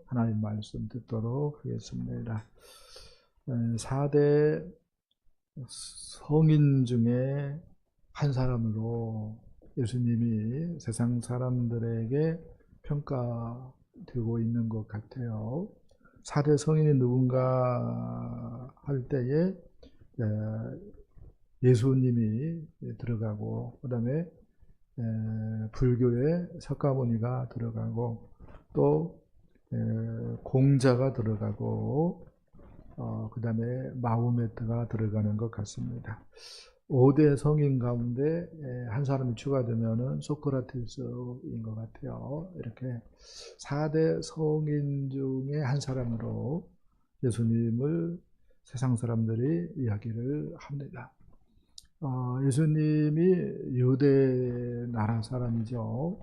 하나님 말씀 듣도록 하겠습니다. 4대 성인 중에 한 사람으로 예수님이 세상 사람들에게 평가되고 있는 것 같아요. 4대 성인이 누군가 할 때에 예수님이 들어가고, 그 다음에 불교의 석가모니가 들어가고, 또 공자가 들어가고, 그 다음에 마호메트가 들어가는 것 같습니다. 5대 성인 가운데 한 사람이 추가되면은 소크라테스인 것 같아요. 이렇게 4대 성인 중에 한 사람으로 예수님을 세상 사람들이 이야기를 합니다. 예수님이 유대 나라 사람이죠.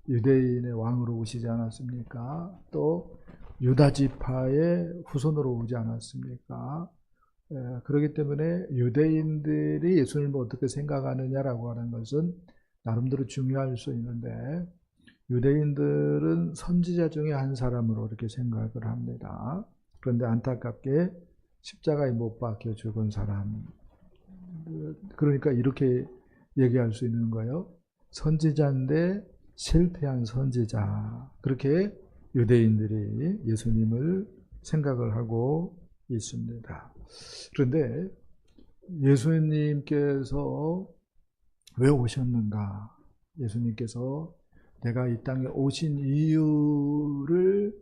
유대인의 왕으로 오시지 않았습니까? 또 유다 지파의 후손으로 오지 않았습니까? 그렇기 때문에 유대인들이 예수님을 어떻게 생각하느냐라고 하는 것은 나름대로 중요할 수 있는데, 유대인들은 선지자 중에 한 사람으로 이렇게 생각을 합니다. 그런데 안타깝게 십자가에 못 박혀 죽은 사람, 그러니까 이렇게 얘기할 수 있는 거예요. 선지자인데 실패한 선지자. 그렇게 유대인들이 예수님을 생각을 하고 있습니다. 그런데 예수님께서 왜 오셨는가? 예수님께서 내가 이 땅에 오신 이유를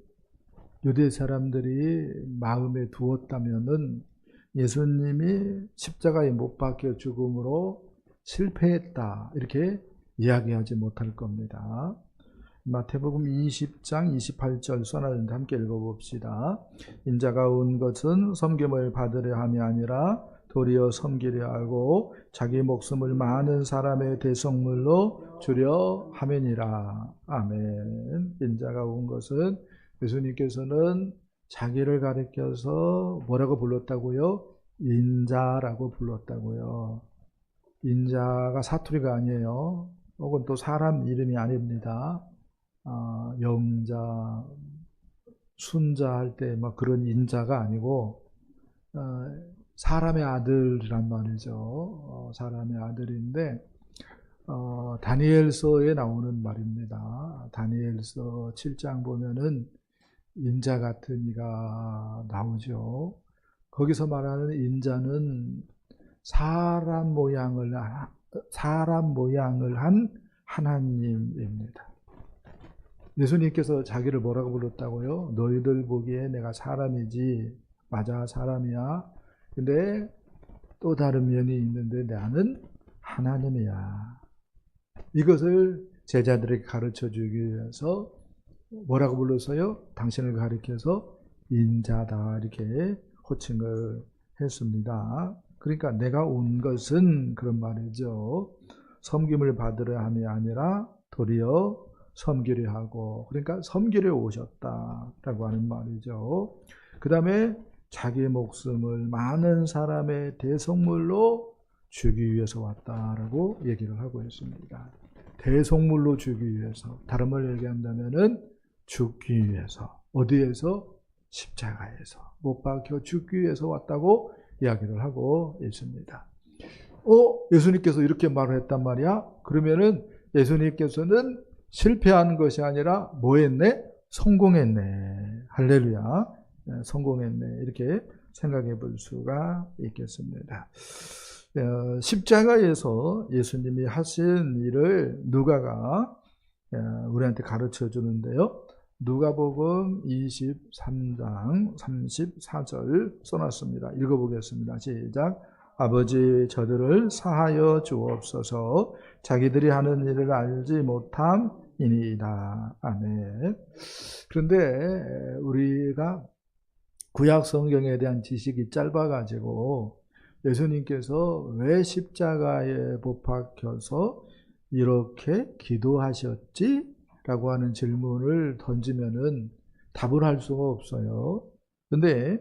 유대 사람들이 마음에 두었다면은 예수님이 십자가에 못 박혀 죽음으로 실패했다, 이렇게 이야기하지 못할 겁니다. 마태복음 20장 28절 써놨는데 함께 읽어봅시다. 인자가 온 것은 섬김을 받으려 함이 아니라 도리어 섬기려 하고 자기 목숨을 많은 사람의 대속물로 주려 함이니라. 아멘. 인자가 온 것은, 예수님께서는 자기를 가리켜서 뭐라고 불렀다고요? 인자라고 불렀다고요. 인자가 사투리가 아니에요. 혹은 또 사람 이름이 아닙니다. 영자, 순자 할 때 막 그런 인자가 아니고 사람의 아들이란 말이죠. 사람의 아들인데 다니엘서에 나오는 말입니다. 다니엘서 7장 보면은 인자 같은 이가 나오죠. 거기서 말하는 인자는 사람 모양을 한 하나님입니다. 예수님께서 자기를 뭐라고 불렀다고요? 너희들 보기에 내가 사람이지, 맞아 사람이야. 근데 또 다른 면이 있는데 나는 하나님이야. 이것을 제자들에게 가르쳐 주기 위해서 뭐라고 불렀어요? 당신을 가리켜서 인자다, 이렇게 호칭을 했습니다. 그러니까 내가 온 것은, 그런 말이죠, 섬김을 받으려 함이 아니라 도리어 섬기려 하고, 그러니까 섬기려 오셨다라고 하는 말이죠. 그 다음에 자기 목숨을 많은 사람의 대속물로 주기 위해서 왔다라고 얘기를 하고 있습니다. 대속물로 주기 위해서, 다른 말로 얘기한다면은 죽기 위해서, 어디에서? 십자가에서 못 박혀 죽기 위해서 왔다고 이야기를 하고 있습니다. 예수님께서 이렇게 말을 했단 말이야? 그러면은 예수님께서는 실패한 것이 아니라 뭐 했네? 성공했네. 할렐루야. 성공했네. 이렇게 생각해 볼 수가 있겠습니다. 십자가에서 예수님이 하신 일을 누가가 우리한테 가르쳐 주는데요. 누가복음 23장 34절 써놨습니다. 읽어보겠습니다. 시작. 아버지, 저들을 사하여 주옵소서. 자기들이 하는 일을 알지 못함이니이다. 아멘. 그런데 우리가 구약 성경에 대한 지식이 짧아가지고 예수님께서 왜 십자가에 못 박혀서 이렇게 기도하셨지? 라고 하는 질문을 던지면은 답을 할 수가 없어요. 근데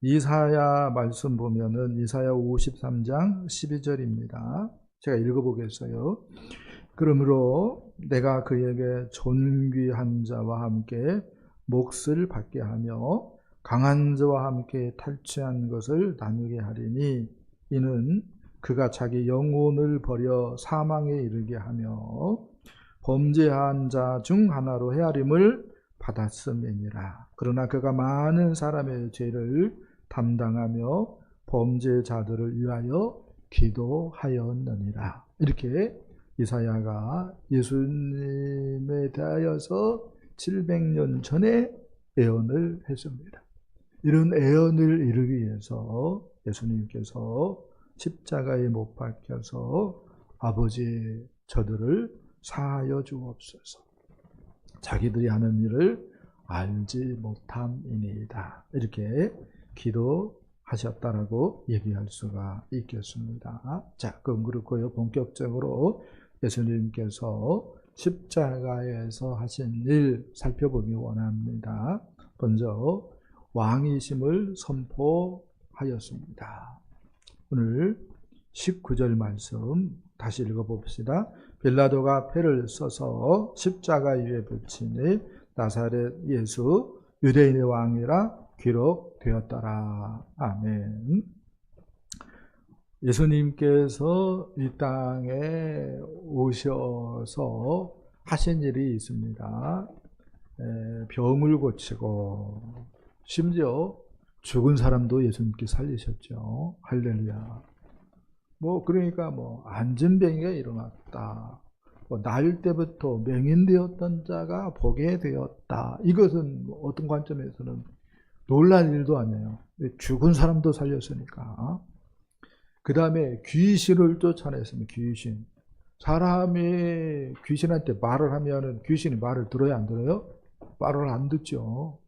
이사야 말씀 보면은 이사야 53장 12절입니다. 제가 읽어보겠어요. 그러므로 내가 그에게 존귀한 자와 함께 몫을 받게 하며 강한 자와 함께 탈취한 것을 나누게 하리니 이는 그가 자기 영혼을 버려 사망에 이르게 하며 범죄한 자 중 하나로 헤아림을 받았음이니라. 그러나 그가 많은 사람의 죄를 담당하며 범죄자들을 위하여 기도하였느니라. 이렇게 이사야가 예수님에 대하여서 700년 전에 예언을 했습니다. 이런 예언을 이루기 위해서 예수님께서 십자가에 못 박혀서 아버지 저들을 사하여 주옵소서. 자기들이 하는 일을 알지 못함이니이다. 이렇게 기도하셨다라고 얘기할 수가 있겠습니다. 자, 그럼 그렇고요. 본격적으로 예수님께서 십자가에서 하신 일 살펴보기 원합니다. 먼저 왕이심을 선포하였습니다. 오늘 19절 말씀 다시 읽어봅시다. 빌라도가 패를 써서 십자가 위에 붙이니 나사렛 예수 유대인의 왕이라 기록되었더라. 아멘. 예수님께서 이 땅에 오셔서 하신 일이 있습니다. 병을 고치고 심지어 죽은 사람도 예수님께 살리셨죠. 할렐루야. 그러니까 안전병이가 일어났다. 날 때부터 맹인되었던 자가 보게 되었다. 이것은 어떤 관점에서는 놀랄 일도 아니에요. 죽은 사람도 살렸으니까. 그 다음에 귀신을 쫓아냈습니다. 귀신. 사람이 귀신한테 말을 하면은 귀신이 말을 들어야 안 들어요? 말을 안 듣죠.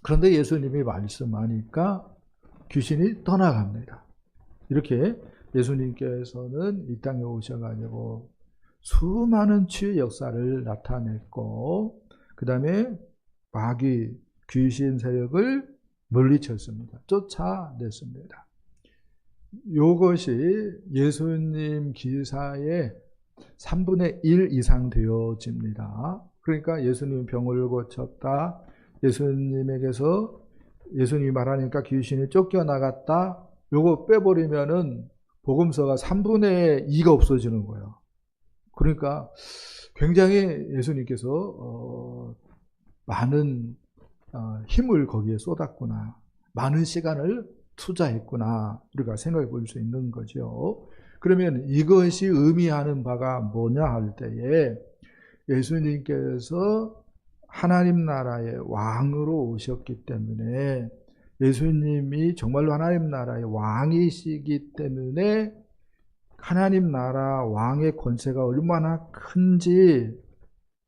그런데 예수님이 말씀하니까 귀신이 떠나갑니다. 이렇게 예수님께서는 이 땅에 오셔가지고 수많은 치유의 역사를 나타냈고, 그 다음에 마귀, 귀신 세력을 물리쳤습니다. 쫓아냈습니다. 이것이 예수님 기사의 3분의 1 이상 되어집니다. 그러니까 예수님 병을 고쳤다. 예수님에게서 예수님이 말하니까 귀신이 쫓겨나갔다. 요거 빼버리면은 복음서가 3분의 2가 없어지는 거예요. 그러니까 굉장히 예수님께서 많은 힘을 거기에 쏟았구나. 많은 시간을 투자했구나. 우리가 생각해 볼 수 있는 거죠. 그러면 이것이 의미하는 바가 뭐냐 할 때에 예수님께서 하나님 나라의 왕으로 오셨기 때문에 예수님이 정말로 하나님 나라의 왕이시기 때문에 하나님 나라 왕의 권세가 얼마나 큰지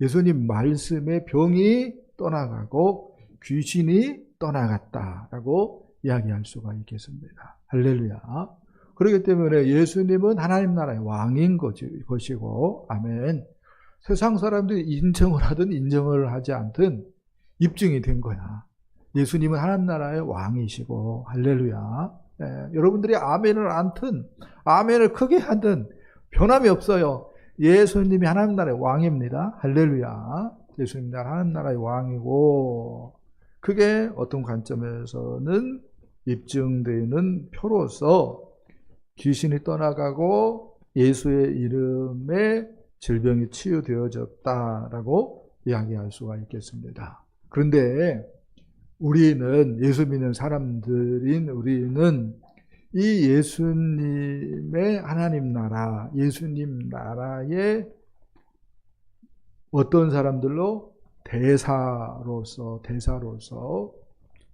예수님 말씀에 병이 떠나가고 귀신이 떠나갔다라고 이야기할 수가 있겠습니다. 할렐루야. 그렇기 때문에 예수님은 하나님 나라의 왕인 것이고, 아멘. 세상 사람들이 인정을 하든 인정을 하지 않든 입증이 된 거야. 예수님은 하나님 나라의 왕이시고, 할렐루야. 여러분들이 아멘을 않든 아멘을 크게 하든 변함이 없어요. 예수님이 하나님 나라의 왕입니다. 할렐루야. 예수님이 하나님 나라의 왕이고, 그게 어떤 관점에서는 입증되는 표로서 귀신이 떠나가고 예수의 이름에 질병이 치유되어졌다라고 이야기할 수가 있겠습니다. 그런데 우리는, 예수 믿는 사람들인 우리는 이 예수님의 하나님 나라, 예수님 나라의 어떤 사람들로 대사로서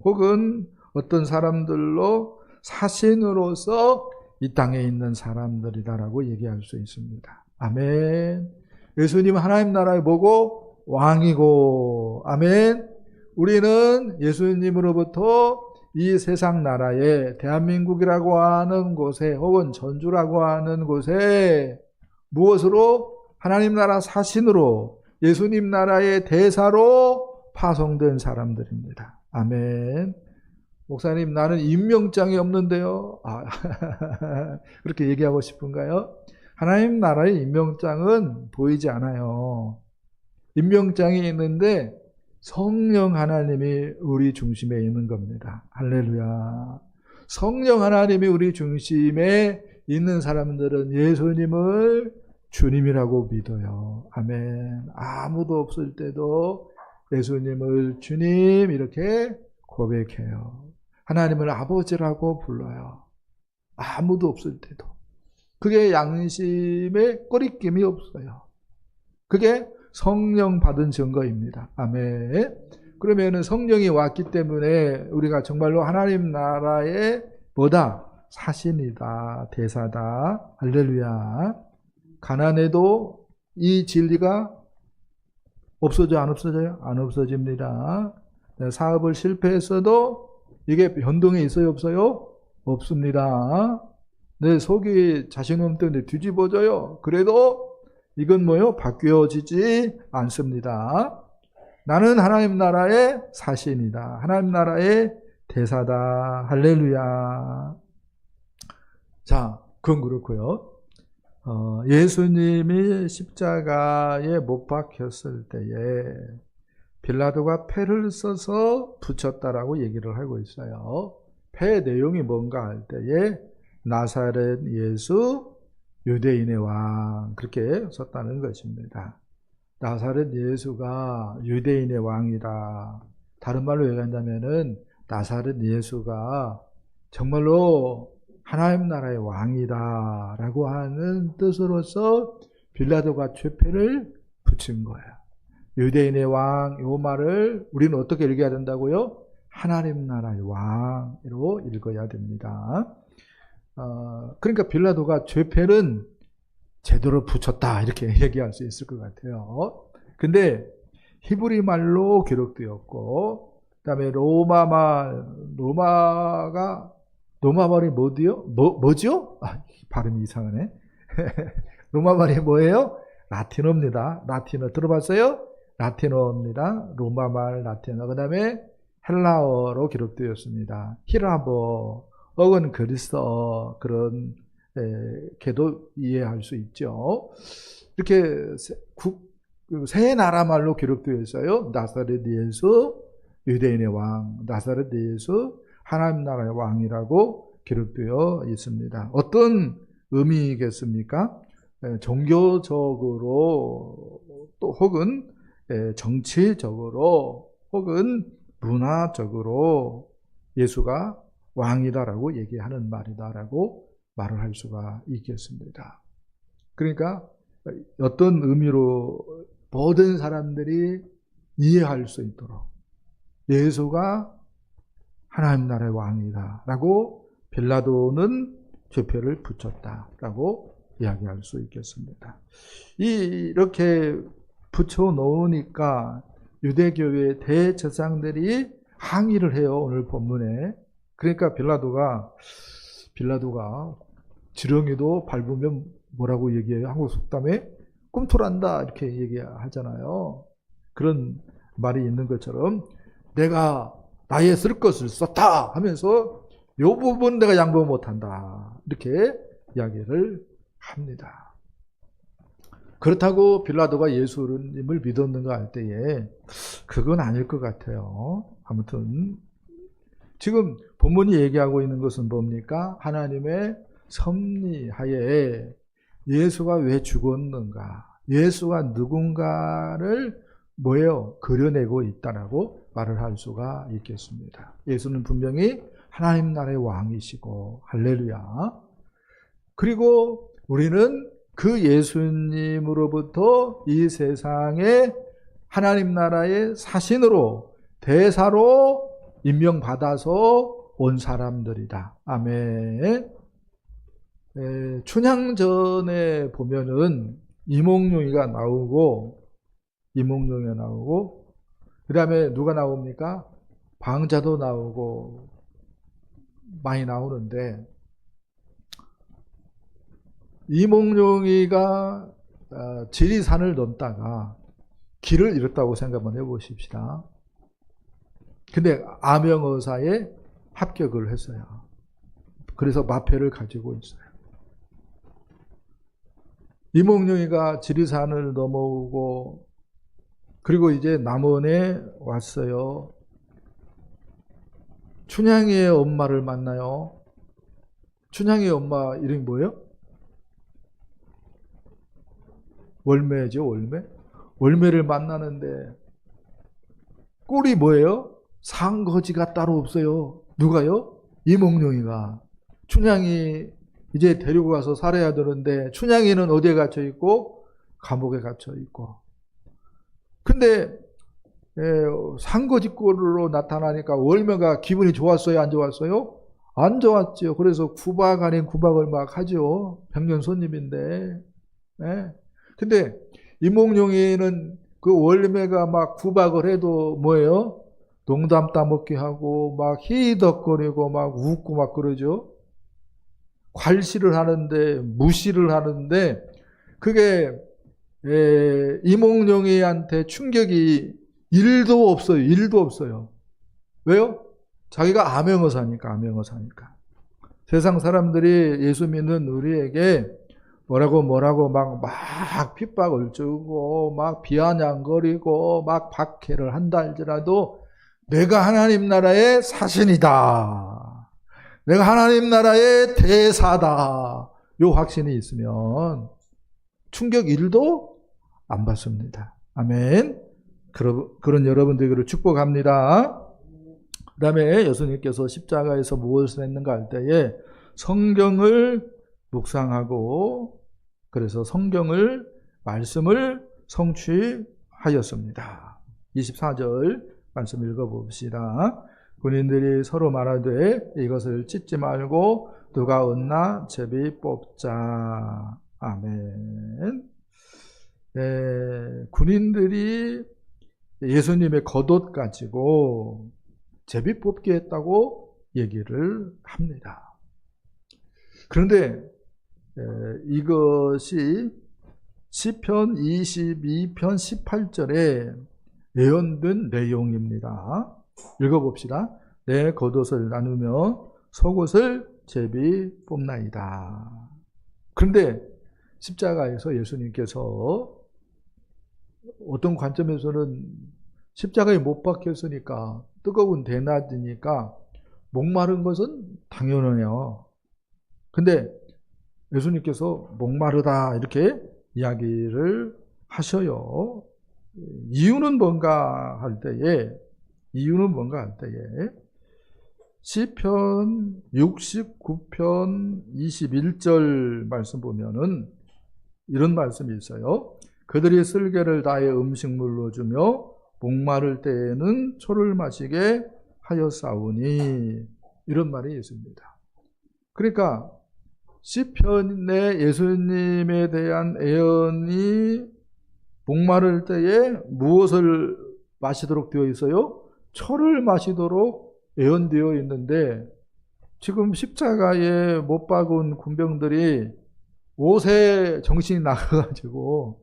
혹은 어떤 사람들로 사신으로서 이 땅에 있는 사람들이다라고 얘기할 수 있습니다. 아멘. 예수님은 하나님 나라에 보고 왕이고, 아멘. 우리는 예수님으로부터 이 세상 나라에, 대한민국이라고 하는 곳에 혹은 전주라고 하는 곳에 무엇으로? 하나님 나라 사신으로, 예수님 나라의 대사로 파송된 사람들입니다. 아멘. 목사님, 나는 임명장이 없는데요. 그렇게 얘기하고 싶은가요? 하나님 나라의 임명장은 보이지 않아요. 임명장이 있는데 성령 하나님이 우리 중심에 있는 겁니다. 할렐루야. 성령 하나님이 우리 중심에 있는 사람들은 예수님을 주님이라고 믿어요. 아멘. 아무도 없을 때도 예수님을 주님 이렇게 고백해요. 하나님을 아버지라고 불러요. 아무도 없을 때도. 그게 양심에 꺼리낌이 없어요. 그게 성령 받은 증거입니다. 아멘. 그러면은 성령이 왔기 때문에 우리가 정말로 하나님 나라의 뭐다? 사신이다. 대사다. 할렐루야. 가난해도 이 진리가 없어져 안 없어져요? 안 없어집니다. 사업을 실패했어도 이게 변동이 있어요? 없어요? 없습니다. 내 속이 자신감 때문에 뒤집어져요. 그래도 이건 뭐요? 바뀌어지지 않습니다. 나는 하나님 나라의 사신이다. 하나님 나라의 대사다. 할렐루야. 자, 그건 그렇고요. 예수님이 십자가에 못 박혔을 때에 빌라도가 패를 써서 붙였다라고 얘기를 하고 있어요. 패 내용이 뭔가 할 때에 나사렛 예수 유대인의 왕 그렇게 썼다는 것입니다. 나사렛 예수가 유대인의 왕이다. 다른 말로 얘기한다면은 나사렛 예수가 정말로 하나님 나라의 왕이다 라고 하는 뜻으로서 빌라도가 죄패를 붙인 거예요. 유대인의 왕, 이 말을 우리는 어떻게 읽어야 된다고요? 하나님 나라의 왕으로 읽어야 됩니다. 그러니까 빌라도가 죄패는 제대로 붙였다 이렇게 얘기할 수 있을 것 같아요. 근데 히브리 말로 기록되었고 그다음에 로마 말이 뭐죠? 발음이 이상하네. 로마 말이 뭐예요? 라틴어입니다. 라틴어 들어봤어요? 라틴어입니다. 로마 말 라틴어. 그다음에 헬라어로 기록되었습니다. 히라보 혹은 그리스어 그런 개도 이해할 수 있죠. 이렇게 세 나라 말로 기록되어 있어요. 나사렛 예수 유대인의 왕, 나사렛 예수 하나님 나라의 왕이라고 기록되어 있습니다. 어떤 의미겠습니까? 종교적으로 또 혹은 정치적으로 혹은 문화적으로 예수가 왕이다라고 얘기하는 말이다라고 말을 할 수가 있겠습니다. 그러니까 어떤 의미로 모든 사람들이 이해할 수 있도록 예수가 하나님 나라의 왕이다라고 빌라도는 죄표를 붙였다라고 이야기할 수 있겠습니다. 이렇게 붙여놓으니까 유대교회 대제사장들이 항의를 해요. 오늘 본문에. 그러니까 빌라도가 지렁이도 밟으면 뭐라고 얘기해요? 한국 속담에 꿈틀한다 이렇게 얘기하잖아요. 그런 말이 있는 것처럼 내가 나의 쓸 것을 썼다 하면서 이 부분 내가 양보 못한다 이렇게 이야기를 합니다. 그렇다고 빌라도가 예수님을 믿었는가 할 때에 그건 아닐 것 같아요. 아무튼 지금 본문이 얘기하고 있는 것은 뭡니까? 하나님의 섭리하에 예수가 왜 죽었는가? 예수가 누군가를 뭐예요? 그려내고 있다라고 말을 할 수가 있겠습니다. 예수는 분명히 하나님 나라의 왕이시고 할렐루야. 그리고 우리는 그 예수님으로부터 이 세상에 하나님 나라의 사신으로 대사로 임명받아서 온 사람들이다. 아멘. 춘향전에 보면은 이몽룡이가 나오고 그 다음에 누가 나옵니까? 방자도 나오고 많이 나오는데 이몽룡이가 지리산을 넘다가 길을 잃었다고 생각 한번 해보십시다. 근데 암영어사에 합격을 했어요. 그래서 마패를 가지고 있어요. 이몽룡이가 지리산을 넘어오고 그리고 이제 남원에 왔어요. 춘향이의 엄마를 만나요. 춘향이의 엄마 이름이 뭐예요? 월매죠, 월매. 월매를 만나는데 꼴이 뭐예요? 상거지가 따로 없어요. 누가요? 이몽룡이가. 춘향이 이제 데리고 가서 살아야 되는데 춘향이는 어디에 갇혀 있고? 감옥에 갇혀 있고. 근데 상거지 꼴로 나타나니까 월매가 기분이 좋았어요? 안 좋았어요? 안 좋았죠. 그래서 구박 아닌 구박을 막 하죠. 백년 손님인데. 예. 근데 이몽룡이는 그 월매가 막 구박을 해도 뭐예요? 농담 따먹기 하고 막 히덕거리고 막 웃고 막 그러죠. 괄시를 하는데 무시를 하는데 그게 이몽룡이한테 충격이 1도 없어요. 1도 없어요. 왜요? 자기가 암행어사니까. 암행어사니까. 세상 사람들이 예수 믿는 우리에게 뭐라고 막 핍박을 주고 막 비아냥거리고 막 박해를 한다 할지라도 내가 하나님 나라의 사신이다. 내가 하나님 나라의 대사다. 요 확신이 있으면 충격 1도 안 받습니다. 아멘. 그런 여러분 되기를 축복합니다. 그 다음에 예수님께서 십자가에서 무엇을 했는가 할 때에 성경을 묵상하고 그래서 말씀을 성취하였습니다. 24절 말씀 읽어봅시다. 군인들이 서로 말하되 이것을 찢지 말고 누가 얻나 제비 뽑자. 아멘. 군인들이 예수님의 겉옷 가지고 제비 뽑기 했다고 얘기를 합니다. 그런데 이것이 시편 22편 18절에 예언된 내용입니다. 읽어봅시다. 내 겉옷을 나누며 속옷을 제비 뽑나이다. 그런데 십자가에서 예수님께서 어떤 관점에서는 십자가에 못 박혔으니까 뜨거운 대낮이니까 목마른 것은 당연해요. 근데 예수님께서 목마르다 이렇게 이야기를 하셔요. 이유는 뭔가 할 때에 시편 69편 21절 말씀 보면은 이런 말씀이 있어요. 그들이 쓸개를 다해 음식물로 주며 목마를 때에는 초를 마시게 하였사오니 이런 말이 있습니다. 그러니까 시편에 예수님에 대한 예언이 목마를 때에 무엇을 마시도록 되어 있어요? 초를 마시도록 예언되어 있는데 지금 십자가에 못 박은 군병들이 옷에 정신이 나가가지고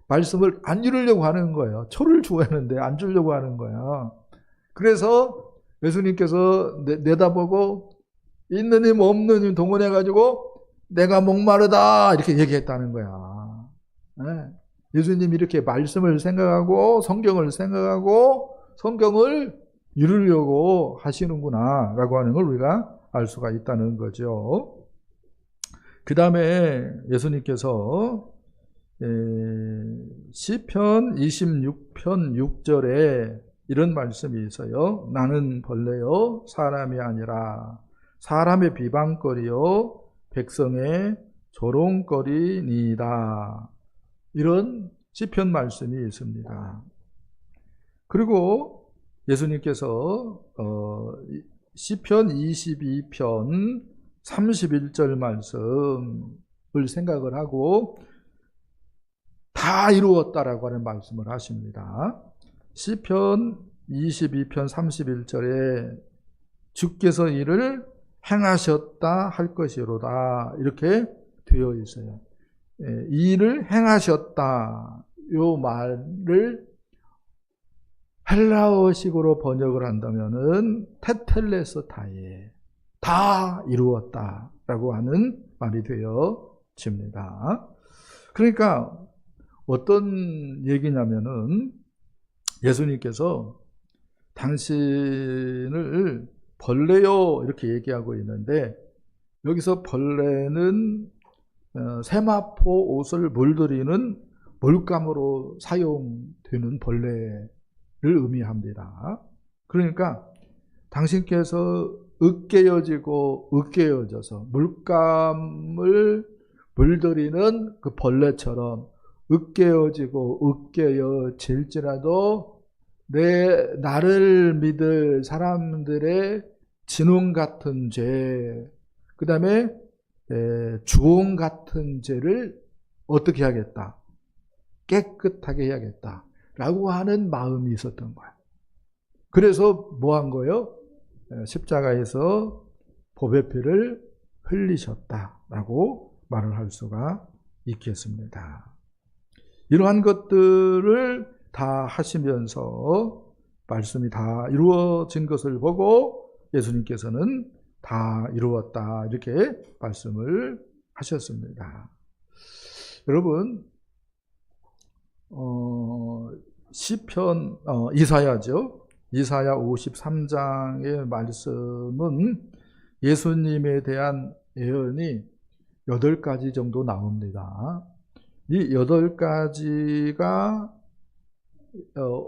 말씀을 안 이루려고 하는 거예요. 초를 주어야 하는데 안 주려고 하는 거야. 그래서 예수님께서 내다보고 있는 힘 없는 힘 동원해가지고 내가 목마르다 이렇게 얘기했다는 거야. 네. 예수님이 이렇게 말씀을 생각하고 성경을 이루려고 하시는구나 라고 하는 걸 우리가 알 수가 있다는 거죠. 그 다음에 예수님께서 시편 26편 6절에 이런 말씀이 있어요. 나는 벌레요 사람이 아니라 사람의 비방거리요 백성의 조롱거리니이다. 이런 시편 말씀이 있습니다. 그리고 예수님께서 시편 22편 31절 말씀을 생각을 하고 다 이루었다라고 하는 말씀을 하십니다. 시편 22편 31절에 주께서 이를 행하셨다 할 것이로다 이렇게 되어 있어요. 이 일을 행하셨다 요 말을 헬라어식으로 번역을 한다면은 테텔레스타에 다 이루었다라고 하는 말이 되어집니다. 그러니까 어떤 얘기냐면은 예수님께서 당신을 벌레요 이렇게 얘기하고 있는데, 여기서 벌레는 세마포 옷을 물들이는 물감으로 사용되는 벌레를 의미합니다. 그러니까 당신께서 으깨어지고 으깨어져서 물감을 물들이는 그 벌레처럼 으깨어지고 으깨어질지라도 나를 믿을 사람들의 진웅 같은 죄, 그 다음에 주홍 같은 죄를 어떻게 하겠다? 깨끗하게 해야겠다 라고 하는 마음이 있었던 거야. 그래서 뭐 한 거예요? 십자가에서 보배 피를 흘리셨다라고 말을 할 수가 있겠습니다. 이러한 것들을 다 하시면서 말씀이 다 이루어진 것을 보고 예수님께서는 다 이루었다 이렇게 말씀을 하셨습니다. 여러분, 시편 이사야죠. 이사야 53장의 말씀은 예수님에 대한 예언이 8가지 정도 나옵니다. 이 8가지가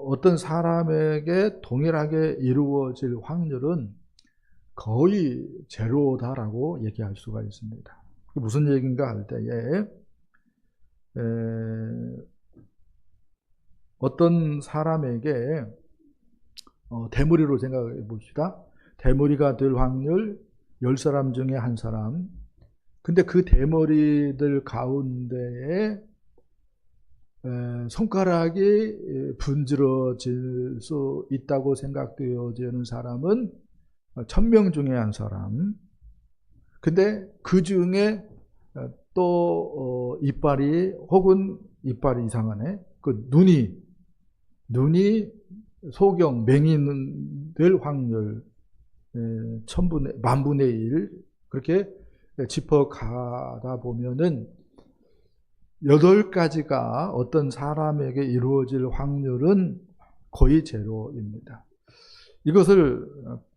어떤 사람에게 동일하게 이루어질 확률은 거의 제로다라고 얘기할 수가 있습니다. 무슨 얘기인가 할 때에 어떤 사람에게 대머리로 생각해 봅시다. 대머리가 될 확률 10사람 중에 1사람. 근데 그 대머리들 가운데에 손가락이 분지러질 수 있다고 생각되어지는 사람은 1000명 중에 1사람. 근데 그 중에 또 이빨이 혹은 이빨이 이상하네. 그 눈이 소경 맹인 될 확률 1000분의 10,000분의 1 그렇게 짚어 가다 보면은 8가지가 어떤 사람에게 이루어질 확률은 거의 제로입니다. 이것을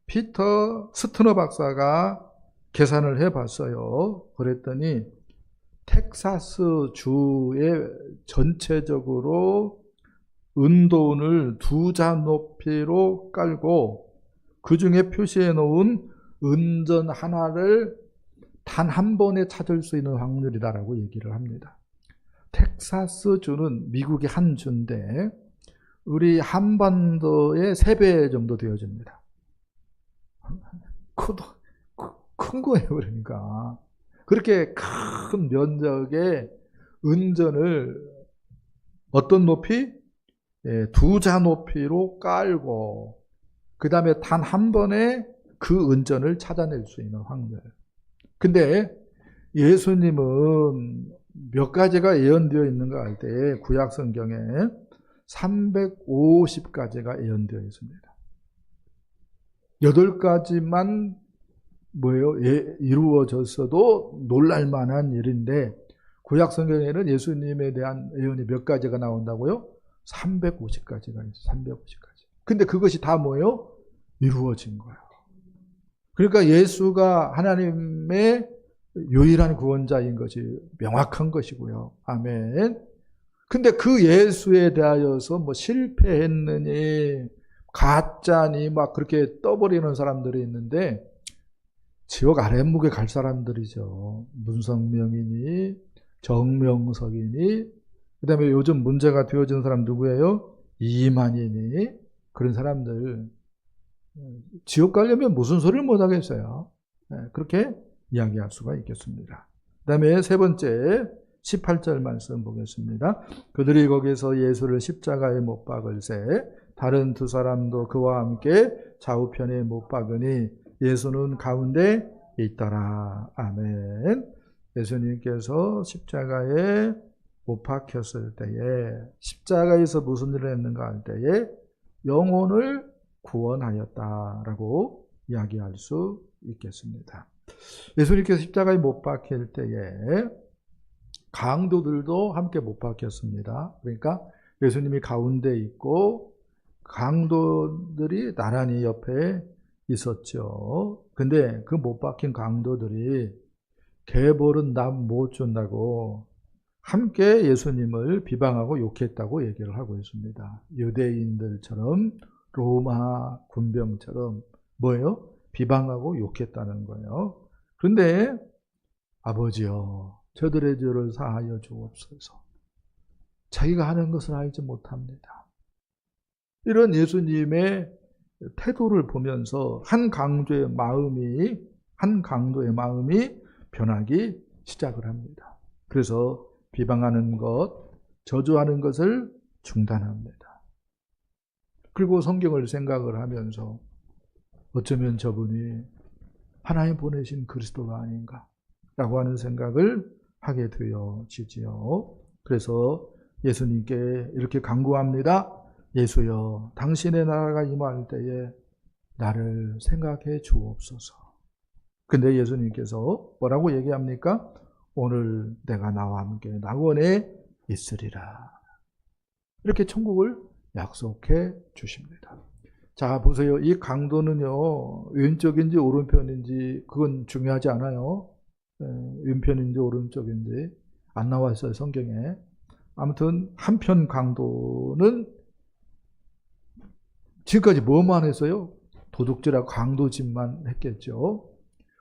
피터 스트너 박사가 계산을 해봤어요. 그랬더니 텍사스 주에 전체적으로 은돈을 2자 높이로 깔고 그 중에 표시해 놓은 은전 하나를 단 한 번에 찾을 수 있는 확률이다라고 얘기를 합니다. 텍사스 주는 미국의 한 주인데 우리 한반도의 3배 정도 되어집니다. 큰 거예요. 그러니까 그렇게 큰 면적의 은전을 어떤 높이? 2자 높이로 깔고 그 다음에 단 한 번에 그 은전을 찾아낼 수 있는 확률. 근데 예수님은 몇 가지가 예언되어 있는가 할 때 구약 성경에 350가지가 예언되어 있습니다. 8가지만 뭐예요? 이루어졌어도 놀랄만한 일인데 구약 성경에는 예수님에 대한 예언이 몇 가지가 나온다고요? 350가지가 있어요. 350가지. 근데 그것이 다 뭐예요? 이루어진 거예요. 그러니까 예수가 하나님의 유일한 구원자인 것이 명확한 것이고요. 아멘. 근데 그 예수에 대하여서 뭐 실패했느니 가짜니 막 그렇게 떠버리는 사람들이 있는데 지옥 아랫목에 갈 사람들이죠. 문성명이니 정명석이니 그 다음에 요즘 문제가 되어진 사람 누구예요? 이만희니 그런 사람들 지옥 가려면 무슨 소리를 못하겠어요. 그렇게 이야기할 수가 있겠습니다. 그 다음에 세 번째 18절 말씀 보겠습니다. 그들이 거기서 예수를 십자가에 못 박을새 다른 2사람도 그와 함께 좌우편에 못 박으니 예수는 가운데 있더라. 아멘. 예수님께서 십자가에 못 박혔을 때에 십자가에서 무슨 일을 했는가 할 때에 영혼을 구원하였다라고 이야기할 수 있겠습니다. 예수님께서 십자가에 못 박힐 때에 강도들도 함께 못 박혔습니다. 그러니까 예수님이 가운데 있고 강도들이 나란히 옆에 있었죠. 근데 그 못 박힌 강도들이 개벌은 남 못 준다고 함께 예수님을 비방하고 욕했다고 얘기를 하고 있습니다. 유대인들처럼 로마 군병처럼 뭐예요? 비방하고 욕했다는 거예요. 그런데 아버지여 저들의 죄를 사하여 주옵소서. 자기가 하는 것을 알지 못합니다. 이런 예수님의 태도를 보면서 한 강도의 마음이 변하기 시작을 합니다. 그래서 비방하는 것, 저주하는 것을 중단합니다. 그리고 성경을 생각을 하면서 어쩌면 저분이 하나님 보내신 그리스도가 아닌가 라고 하는 생각을 하게 되어지지요. 그래서 예수님께 이렇게 간구합니다. 예수여, 당신의 나라가 임할 때에 나를 생각해 주옵소서. 근데 예수님께서 뭐라고 얘기합니까? 오늘 내가 나와 함께 낙원에 있으리라. 이렇게 천국을 약속해 주십니다. 자, 보세요. 이 강도는요, 왼쪽인지 오른편인지 그건 중요하지 않아요. 왼편인지 오른쪽인지 안 나와 있어요, 성경에. 아무튼 한편 강도는 지금까지 뭐만 했어요? 도둑질하고 강도짓만 했겠죠.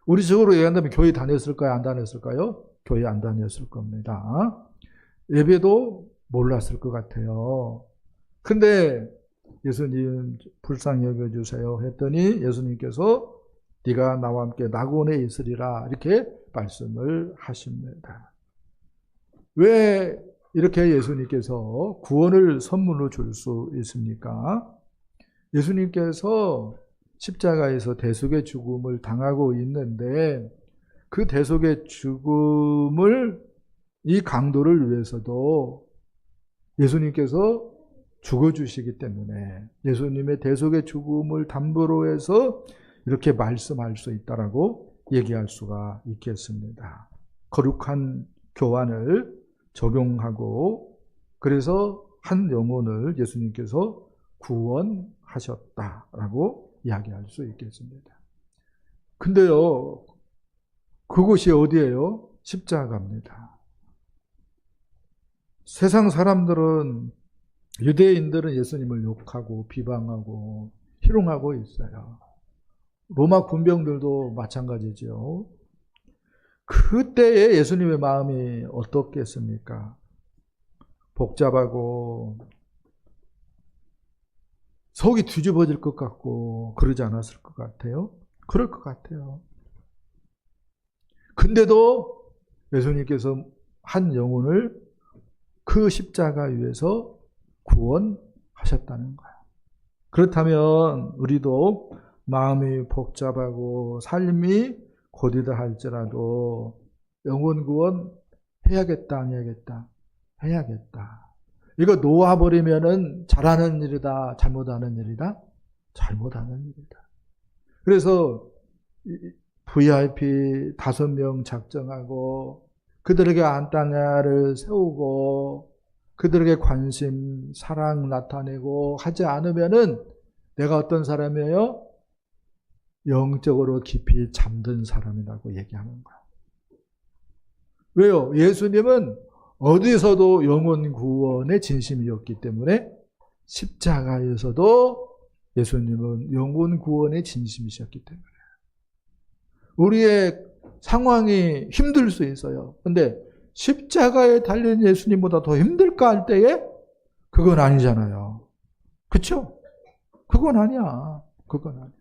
우리 식으로 얘기한다면 교회 다녔을까요? 안 다녔을까요? 교회 안 다녔을 겁니다. 예배도 몰랐을 것 같아요. 근데 예수님 불쌍히 여겨주세요 했더니 예수님께서 네가 나와 함께 낙원에 있으리라 이렇게 말씀을 하십니다. 왜 이렇게 예수님께서 구원을 선물로 줄 수 있습니까? 예수님께서 십자가에서 대속의 죽음을 당하고 있는데 그 대속의 죽음을 이 강도를 위해서도 예수님께서 죽어주시기 때문에 예수님의 대속의 죽음을 담보로 해서 이렇게 말씀할 수 있다라고 얘기할 수가 있겠습니다. 거룩한 교환을 적용하고 그래서 한 영혼을 예수님께서 구원하셨다라고 이야기할 수 있겠습니다. 근데요, 그곳이 어디예요? 십자가입니다. 세상 사람들은 유대인들은 예수님을 욕하고 비방하고 희롱하고 있어요. 로마 군병들도 마찬가지죠. 그때의 예수님의 마음이 어떻겠습니까? 복잡하고 속이 뒤집어질 것 같고 그러지 않았을 것 같아요? 그럴 것 같아요. 근데도 예수님께서 한 영혼을 그 십자가 위에서 구원하셨다는 거예요. 그렇다면 우리도 마음이 복잡하고 삶이 고되다 할지라도 영혼 구원 해야겠다, 안 해야겠다? 해야겠다. 이거 놓아버리면은 잘하는 일이다, 잘못하는 일이다? 잘못하는 일이다. 그래서 VIP 5명 작정하고 그들에게 안따냐를 세우고 그들에게 관심, 사랑 나타내고 하지 않으면은 내가 어떤 사람이에요? 영적으로 깊이 잠든 사람이라고 얘기하는 거야. 왜요? 예수님은 어디서도 영혼 구원의 진심이었기 때문에 십자가에서도 예수님은 영혼 구원의 진심이셨기 때문에 우리의 상황이 힘들 수 있어요. 근데 십자가에 달린 예수님보다 더 힘들까 할 때에 그건 아니잖아요. 그렇죠? 그건 아니야. 그건 아니야.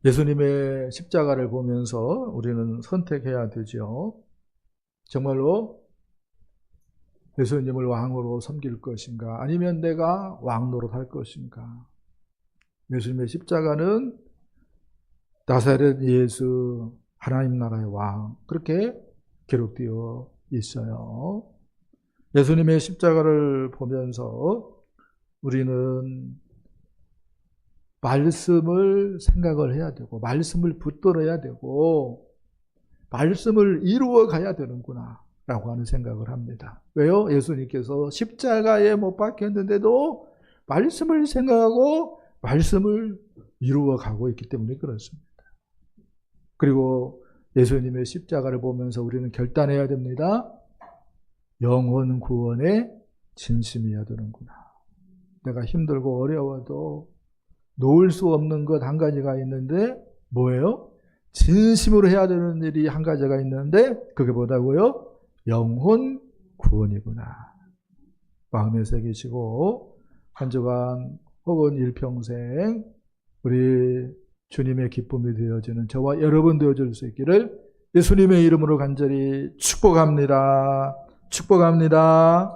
예수님의 십자가를 보면서 우리는 선택해야 되죠. 정말로 예수님을 왕으로 섬길 것인가 아니면 내가 왕노릇 할 것인가. 예수님의 십자가는 나사렛 예수 하나님 나라의 왕 그렇게 기록되어 있어요. 예수님의 십자가를 보면서 우리는 말씀을 생각을 해야 되고 말씀을 붙들어야 되고 말씀을 이루어 가야 되는구나. 라고 하는 생각을 합니다. 왜요? 예수님께서 십자가에 못 박혔는데도 말씀을 생각하고 말씀을 이루어 가고 있기 때문에 그렇습니다. 그리고 예수님의 십자가를 보면서 우리는 결단해야 됩니다. 영혼 구원에 진심이어야 되는구나. 내가 힘들고 어려워도 놓을 수 없는 것 한 가지가 있는데 뭐예요? 진심으로 해야 되는 일이 한 가지가 있는데 그게 뭐다고요? 영혼 구원이구나. 마음에 새기시고 한 주간 혹은 일평생 우리 주님의 기쁨이 되어지는 저와 여러분 되어줄 수 있기를 예수님의 이름으로 간절히 축복합니다. 축복합니다.